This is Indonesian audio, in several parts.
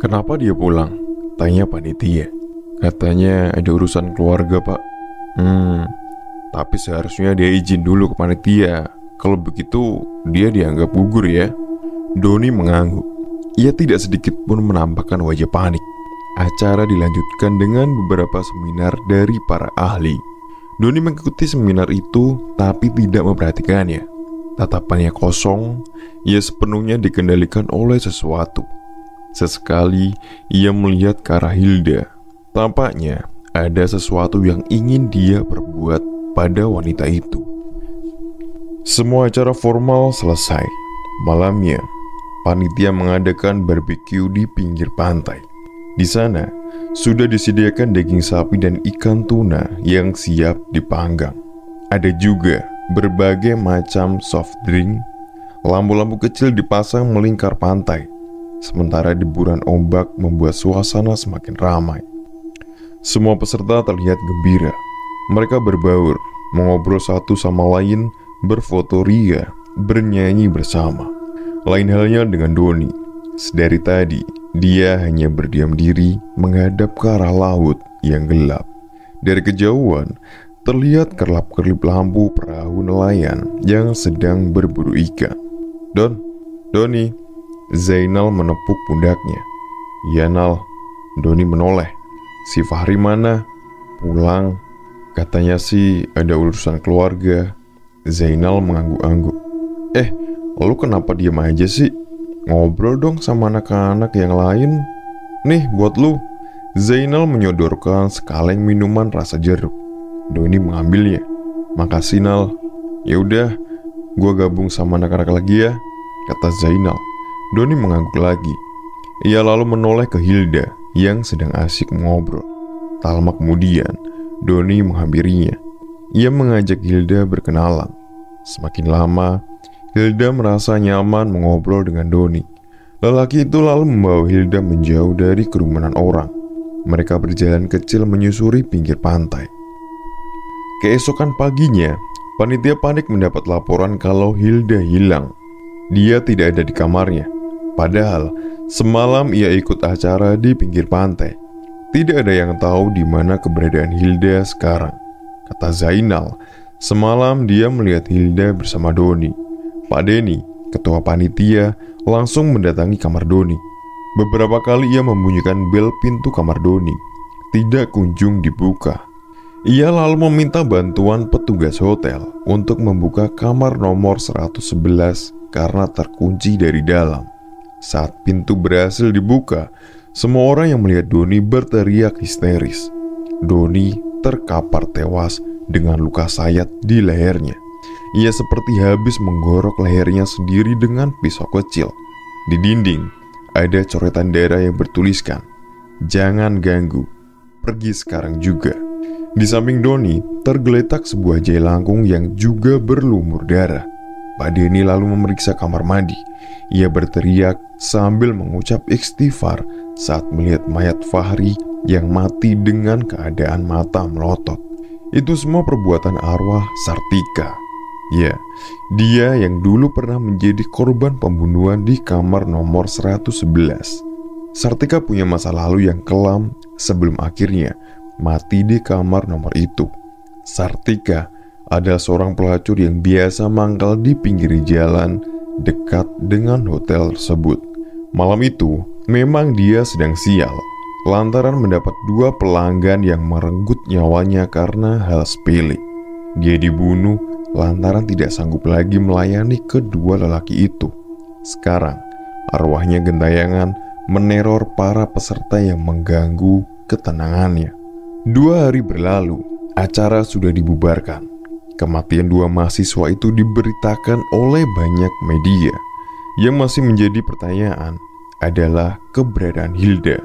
Kenapa dia pulang? Tanya panitia. Katanya ada urusan keluarga, Pak. Tapi seharusnya dia izin dulu ke panitia. Kalau begitu, dia dianggap gugur ya. Doni mengangguk. Ia tidak sedikit pun menampakkan wajah panik. Acara dilanjutkan dengan beberapa seminar dari para ahli. Doni mengikuti seminar itu, tapi tidak memperhatikannya. Tatapannya kosong, ia sepenuhnya dikendalikan oleh sesuatu. Sesekali ia melihat ke arah Hilda. Tampaknya ada sesuatu yang ingin dia perbuat pada wanita itu. Semua acara formal selesai. Malamnya, panitia mengadakan barbeque di pinggir pantai. Di sana, sudah disediakan daging sapi dan ikan tuna yang siap dipanggang. Ada juga berbagai macam soft drink. Lampu-lampu kecil dipasang melingkar pantai. Sementara deburan ombak membuat suasana semakin ramai. Semua peserta terlihat gembira. Mereka berbaur, mengobrol satu sama lain, berfoto ria, bernyanyi bersama. Lain halnya dengan Doni. Sedari tadi, dia hanya berdiam diri menghadap ke arah laut yang gelap. Dari kejauhan, terlihat kerlap-kerlip lampu perahu nelayan yang sedang berburu ikan. Doni, Zainal menepuk pundaknya. "Ya Nal." Doni menoleh. "Si Fahri mana?" "Pulang. Katanya sih ada urusan keluarga." Zainal mengangguk-angguk. Lu kenapa diam aja sih? Ngobrol dong sama anak-anak yang lain. Nih buat lu." Zainal menyodorkan sekaleng minuman rasa jeruk. Doni mengambilnya. "Makasih Nal." "Ya udah, gua gabung sama anak-anak lagi ya," kata Zainal. Doni mengangguk lagi. Ia lalu menoleh ke Hilda yang sedang asyik mengobrol. Tak lama kemudian, Doni menghampirinya. Ia mengajak Hilda berkenalan. Semakin lama, Hilda merasa nyaman mengobrol dengan Doni. Lelaki itu lalu membawa Hilda menjauh dari kerumunan orang. Mereka berjalan kecil menyusuri pinggir pantai. Keesokan paginya, panitia panik mendapat laporan kalau Hilda hilang. Dia tidak ada di kamarnya. Padahal semalam ia ikut acara di pinggir pantai. Tidak ada yang tahu di mana keberadaan Hilda sekarang. Kata Zainal, semalam dia melihat Hilda bersama Doni. Pak Denny, ketua panitia, langsung mendatangi kamar Doni. Beberapa kali ia membunyikan bel pintu kamar Doni. Tidak kunjung dibuka. Ia lalu meminta bantuan petugas hotel untuk membuka kamar nomor 111 karena terkunci dari dalam. Saat pintu berhasil dibuka, semua orang yang melihat Doni berteriak histeris. Doni terkapar tewas dengan luka sayat di lehernya. Ia seperti habis menggorok lehernya sendiri dengan pisau kecil. Di dinding ada coretan darah yang bertuliskan, "Jangan ganggu, pergi sekarang juga." Di samping Doni tergeletak sebuah jailangkung yang juga berlumur darah. Pak Denny lalu memeriksa kamar mandi. Ia berteriak sambil mengucap istighfar saat melihat mayat Fahri yang mati dengan keadaan mata melotot. Itu semua perbuatan arwah Sartika. Ya, dia yang dulu pernah menjadi korban pembunuhan di kamar nomor 111. Sartika punya masa lalu yang kelam sebelum akhirnya mati di kamar nomor itu. Sartika adalah seorang pelacur yang biasa mangkal di pinggir jalan dekat dengan hotel tersebut. Malam itu memang dia sedang sial lantaran mendapat 2 pelanggan yang merenggut nyawanya karena hal sepele. Dia dibunuh lantaran tidak sanggup lagi melayani kedua lelaki itu. Sekarang arwahnya gentayangan meneror para peserta yang mengganggu ketenangannya. 2 hari berlalu, acara sudah dibubarkan. Kematian 2 mahasiswa itu diberitakan oleh banyak media. Yang masih menjadi pertanyaan adalah keberadaan Hilda.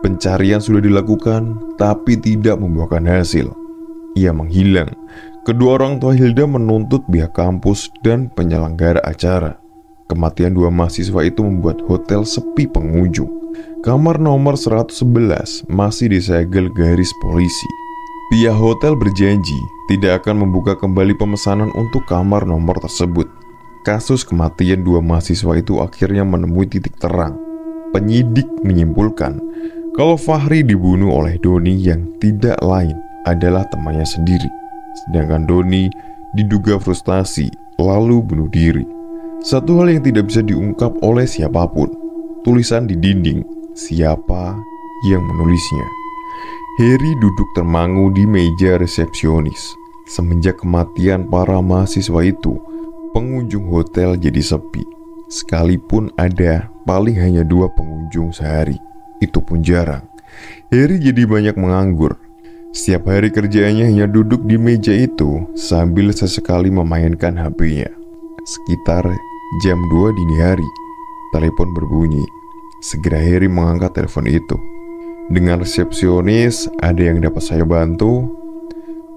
Pencarian sudah dilakukan, tapi tidak membuahkan hasil. Ia menghilang. Kedua orang tua Hilda menuntut pihak kampus dan penyelenggara acara. Kematian 2 mahasiswa itu membuat hotel sepi pengunjung. Kamar nomor 111 masih disegel garis polisi. Pihak hotel berjanji tidak akan membuka kembali pemesanan untuk kamar nomor tersebut. Kasus kematian 2 mahasiswa itu akhirnya menemui titik terang. penyidik menyimpulkan kalau Fahri dibunuh oleh Doni yang tidak lain adalah temannya sendiri. Sedangkan Doni diduga frustasi lalu bunuh diri. Satu hal yang tidak bisa diungkap oleh siapapun, tulisan di dinding, siapa yang menulisnya. Heri duduk termangu di meja resepsionis. Semenjak kematian para mahasiswa itu, pengunjung hotel jadi sepi. Sekalipun ada paling hanya 2 pengunjung sehari, itu pun jarang. Heri jadi banyak menganggur. Setiap hari kerjaannya hanya duduk di meja itu sambil sesekali memainkan HP-nya. Sekitar jam 2 dini hari, telepon berbunyi. Segera Heri mengangkat telepon itu. Dengan resepsionis, ada yang dapat saya bantu?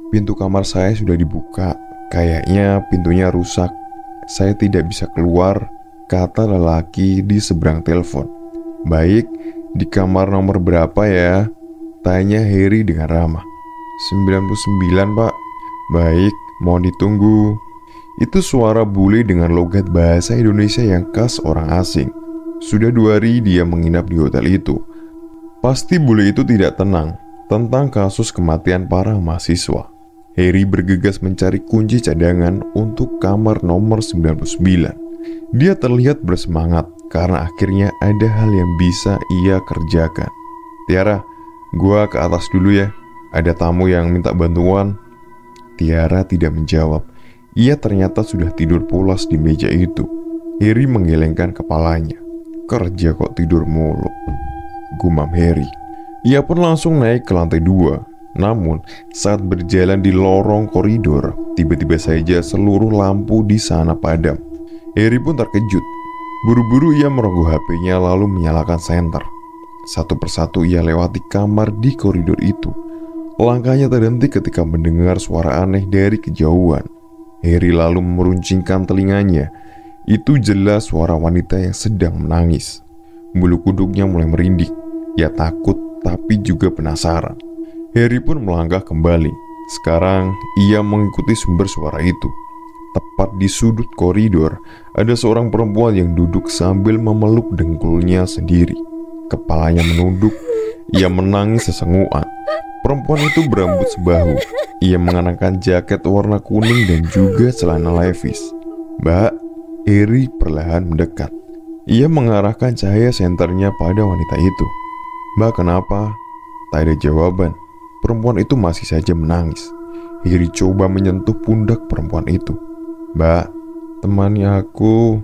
Pintu kamar saya sudah dibuka. Kayaknya pintunya rusak. Saya tidak bisa keluar, kata lelaki di seberang telepon. Baik, di kamar nomor berapa ya? Tanya Heri dengan ramah. 99 pak. Baik, mohon ditunggu. Itu suara bule dengan logat bahasa Indonesia yang khas orang asing. Sudah 2 hari dia menginap di hotel itu. Pasti bule itu tidak tenang tentang kasus kematian para mahasiswa. Heri bergegas mencari kunci cadangan untuk kamar nomor 99. Dia terlihat bersemangat karena akhirnya ada hal yang bisa ia kerjakan. Tiara, gua ke atas dulu ya. Ada tamu yang minta bantuan. Tiara tidak menjawab. Ia ternyata sudah tidur pulas di meja itu. Heri menggelengkan kepalanya. Kerja kok tidur mulu, gumam Heri. Ia pun langsung naik ke lantai 2. Namun saat berjalan di lorong koridor, tiba-tiba saja seluruh lampu di sana padam. Heri pun terkejut. Buru-buru ia merogoh HP-nya lalu menyalakan senter. Satu persatu ia lewati kamar di koridor itu. Langkahnya terhenti ketika mendengar suara aneh dari kejauhan. Heri lalu meruncingkan telinganya. Itu jelas suara wanita yang sedang menangis. Bulu kuduknya mulai merinding. Ia takut tapi juga penasaran. Heri pun melangkah kembali. Sekarang ia mengikuti sumber suara itu. Tepat di sudut koridor, ada seorang perempuan yang duduk sambil memeluk dengkulnya sendiri. Kepalanya menunduk. Ia menangis sesenguan. Perempuan itu berambut sebahu. Ia mengenakan jaket warna kuning dan juga celana levis. Mbak, Heri perlahan mendekat. Ia mengarahkan cahaya senternya pada wanita itu. Mbak, kenapa? Tak ada jawaban. Perempuan itu masih saja menangis. Heri coba menyentuh pundak perempuan itu. Mbak, temani aku.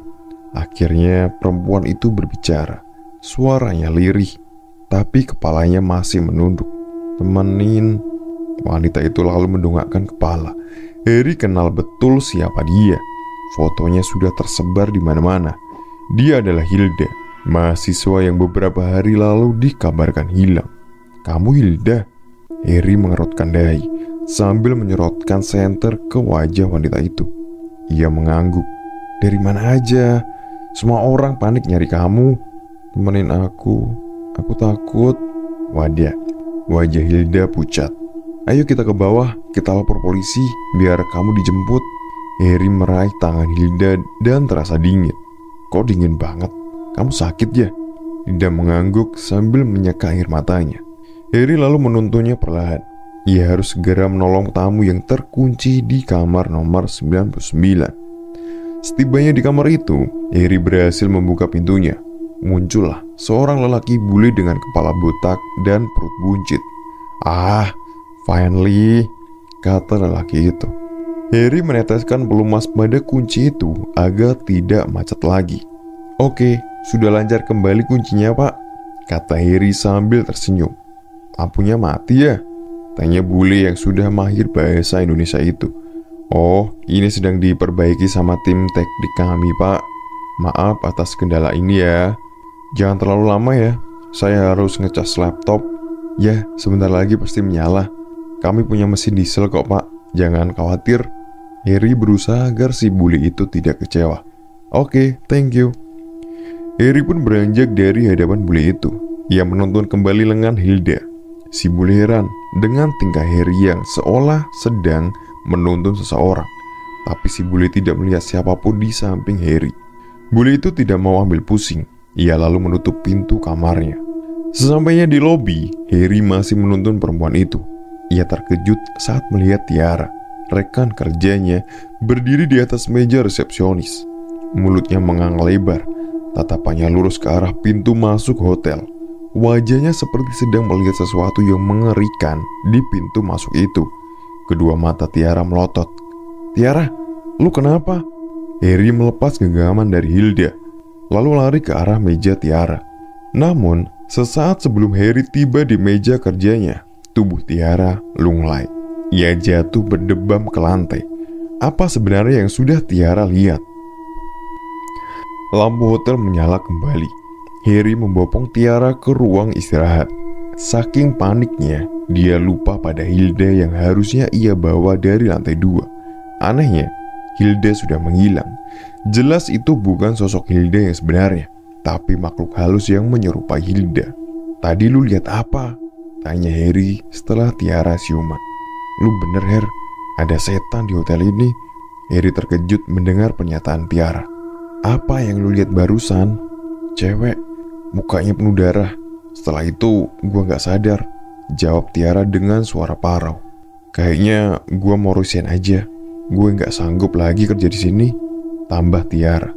Akhirnya perempuan itu berbicara. Suaranya lirih, tapi kepalanya masih menunduk. Temenin. Wanita itu lalu mendongakkan kepala. Heri kenal betul siapa dia. Fotonya sudah tersebar di mana-mana. Dia adalah Hilda, mahasiswa yang beberapa hari lalu dikabarkan hilang. Kamu Hilda? Heri mengerutkan dahi sambil menyorotkan senter ke wajah wanita itu. Ia mengangguk. Dari mana aja? Semua orang panik nyari kamu. Temenin aku takut. Wadah, wajah Hilda pucat. Ayo kita ke bawah, kita lapor polisi biar kamu dijemput. Heri meraih tangan Hilda dan terasa dingin. Kok dingin banget? Kamu sakit ya? Hilda mengangguk sambil menyeka air matanya. Heri lalu menuntunnya perlahan. Ia harus segera menolong tamu yang terkunci di kamar nomor 99. Setibanya di kamar itu, Heri berhasil membuka pintunya. Muncullah seorang lelaki bule dengan kepala botak dan perut buncit. Ah, finally, kata lelaki itu. Heri meneteskan pelumas pada kunci itu agar tidak macet lagi. Oke, sudah lancar kembali kuncinya pak, kata Heri sambil tersenyum. Lampunya mati ya? Tanya bule yang sudah mahir bahasa Indonesia itu. Oh, ini sedang diperbaiki sama tim teknik kami pak. Maaf atas kendala ini ya. Jangan terlalu lama ya. Saya harus ngecas laptop. Ya, sebentar lagi pasti menyala. Kami punya mesin diesel kok pak. Jangan khawatir. Heri berusaha agar si bule itu tidak kecewa. Oke, thank you. Heri pun beranjak dari hadapan bule itu. Ia menuntun kembali lengan Hilda. Si bule heran dengan tingkah Heri yang seolah sedang menuntun seseorang. Tapi si bule tidak melihat siapapun di samping Heri. Bule itu tidak mau ambil pusing. Ia lalu menutup pintu kamarnya. Sesampainya di lobi, Harry masih menuntun perempuan itu. Ia terkejut saat melihat Tiara, rekan kerjanya, berdiri di atas meja resepsionis. Mulutnya mengang lebar, tatapannya lurus ke arah pintu masuk hotel. Wajahnya seperti sedang melihat sesuatu yang mengerikan di pintu masuk itu. Kedua mata Tiara melotot. "Tiara, lu kenapa?" Harry melepas genggaman dari Hilda, lalu lari ke arah meja Tiara. Namun, sesaat sebelum Harry tiba di meja kerjanya, tubuh Tiara lunglai. Ia jatuh berdebam ke lantai. Apa sebenarnya yang sudah Tiara lihat? Lampu hotel menyala kembali. Harry membopong Tiara ke ruang istirahat. Saking paniknya, dia lupa pada Hilda yang harusnya ia bawa dari lantai 2. Anehnya, Hilda sudah menghilang. Jelas itu bukan sosok Hilda yang sebenarnya, tapi makhluk halus yang menyerupai Hilda. "Tadi lu lihat apa?" tanya Harry setelah Tiara siuman. "Lu bener, Her, ada setan di hotel ini." Harry terkejut mendengar pernyataan Tiara. "Apa yang lu lihat barusan?" "Cewek, mukanya penuh darah. Setelah itu gua gak sadar," jawab Tiara dengan suara parau. "Kayaknya gua mau resign aja. Gue gak sanggup lagi kerja di sini," tambah Tiara.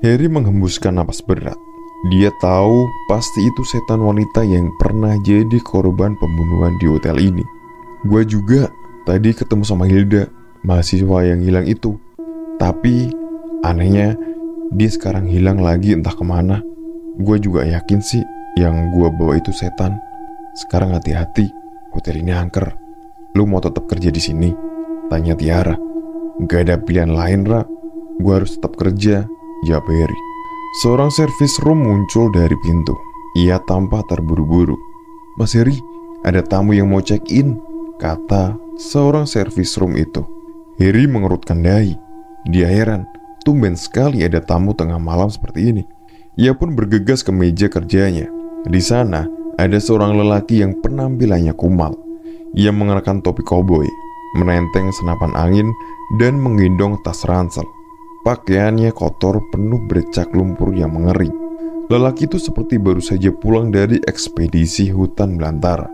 Harry menghembuskan napas berat. Dia tahu pasti itu setan wanita yang pernah jadi korban pembunuhan di hotel ini. "Gue juga tadi ketemu sama Hilda, mahasiswa yang hilang itu. Tapi anehnya dia sekarang hilang lagi entah kemana. Gue juga yakin sih yang gue bawa itu setan. Sekarang hati-hati, hotel ini angker. Lu mau tetap kerja di sini?" tanya Tiara. "Gak ada pilihan lain, Ra. Gue harus tetap kerja," jawab Harry. Seorang servis room muncul dari pintu. Ia tampak terburu-buru. "Mas Harry, ada tamu yang mau check-in," kata seorang servis room itu. Harry mengerutkan dahi. Dia heran, tumben sekali ada tamu tengah malam seperti ini. Ia pun bergegas ke meja kerjanya. Di sana ada seorang lelaki yang penampilannya kumal. Ia mengenakan topi koboi, menenteng senapan angin, dan menggendong tas ransel. Pakaiannya kotor, penuh bercak lumpur yang mengering. Lelaki itu seperti baru saja pulang dari ekspedisi hutan belantara.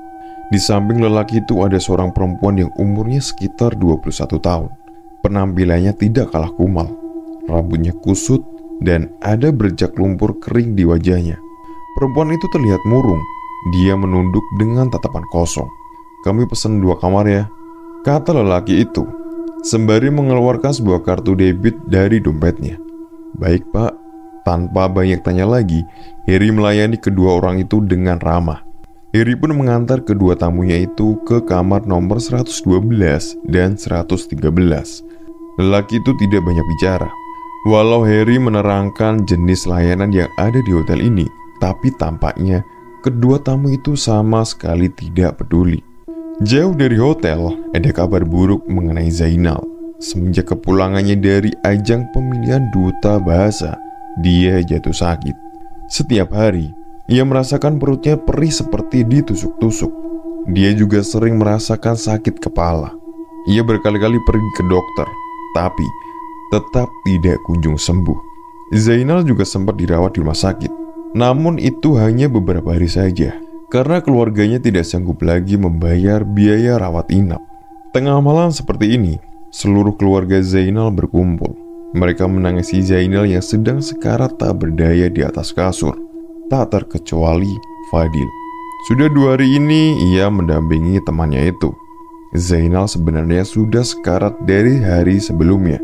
Di samping lelaki itu ada seorang perempuan yang umurnya sekitar 21 tahun. Penampilannya tidak kalah kumal. Rambutnya kusut dan ada bercak lumpur kering di wajahnya. Perempuan itu terlihat murung. Dia menunduk dengan tatapan kosong. "Kami pesan 2 kamar ya," kata lelaki itu, sembari mengeluarkan sebuah kartu debit dari dompetnya. "Baik, Pak." Tanpa banyak tanya lagi, Harry melayani kedua orang itu dengan ramah. Harry pun mengantar kedua tamunya itu ke kamar nomor 112 dan 113. Lelaki itu tidak banyak bicara. Walau Harry menerangkan jenis layanan yang ada di hotel ini, tapi tampaknya kedua tamu itu sama sekali tidak peduli. Jauh dari hotel, ada kabar buruk mengenai Zainal. Semenjak kepulangannya dari ajang pemilihan duta bahasa, dia jatuh sakit. Setiap hari, ia merasakan perutnya perih seperti ditusuk-tusuk. Dia juga sering merasakan sakit kepala. Ia berkali-kali pergi ke dokter, tapi tetap tidak kunjung sembuh. Zainal juga sempat dirawat di rumah sakit. Namun itu hanya beberapa hari saja, karena keluarganya tidak sanggup lagi membayar biaya rawat inap. Tengah malam seperti ini, seluruh keluarga Zainal berkumpul. Mereka menangisi Zainal yang sedang sekarat tak berdaya di atas kasur. Tak terkecuali Fadil. Sudah 2 hari ini ia mendampingi temannya itu. Zainal sebenarnya sudah sekarat dari hari sebelumnya.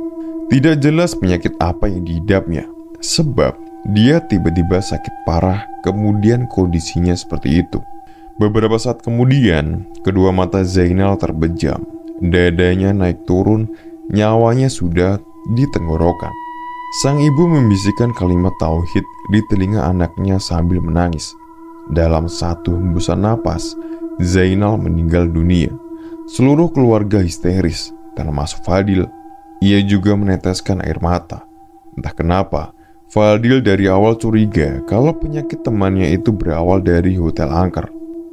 Tidak jelas penyakit apa yang diidapnya, sebab dia tiba-tiba sakit parah, kemudian kondisinya seperti itu. Beberapa saat kemudian, kedua mata Zainal terbejam. Dadanya naik turun, nyawanya sudah di tenggorokan. Sang ibu membisikkan kalimat tauhid di telinga anaknya sambil menangis. Dalam satu hembusan napas, Zainal meninggal dunia. Seluruh keluarga histeris, termasuk Fadil. Ia juga meneteskan air mata. Entah kenapa, Fadil dari awal curiga kalau penyakit temannya itu berawal dari hotel angker.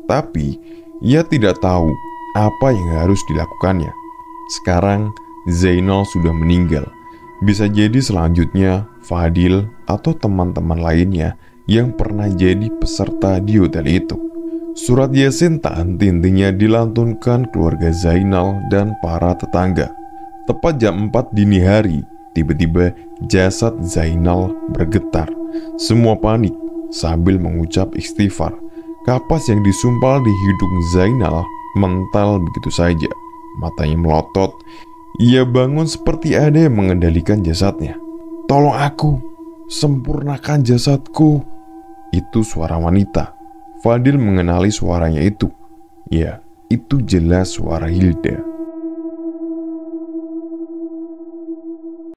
Tapi, ia tidak tahu apa yang harus dilakukannya. Sekarang, Zainal sudah meninggal. Bisa jadi selanjutnya Fadil atau teman-teman lainnya yang pernah jadi peserta di hotel itu. Surat Yasin tak henti-hentinya dilantunkan keluarga Zainal dan para tetangga. Tepat jam 4 dini hari, tiba-tiba jasad Zainal bergetar. Semua panik sambil mengucap istighfar. Kapas yang disumpal di hidung Zainal mental begitu saja. Matanya melotot. Ia bangun seperti ada yang mengendalikan jasadnya. "Tolong aku, sempurnakan jasadku." Itu suara wanita. Fadil mengenali suaranya itu. Ya, itu jelas suara Hilda.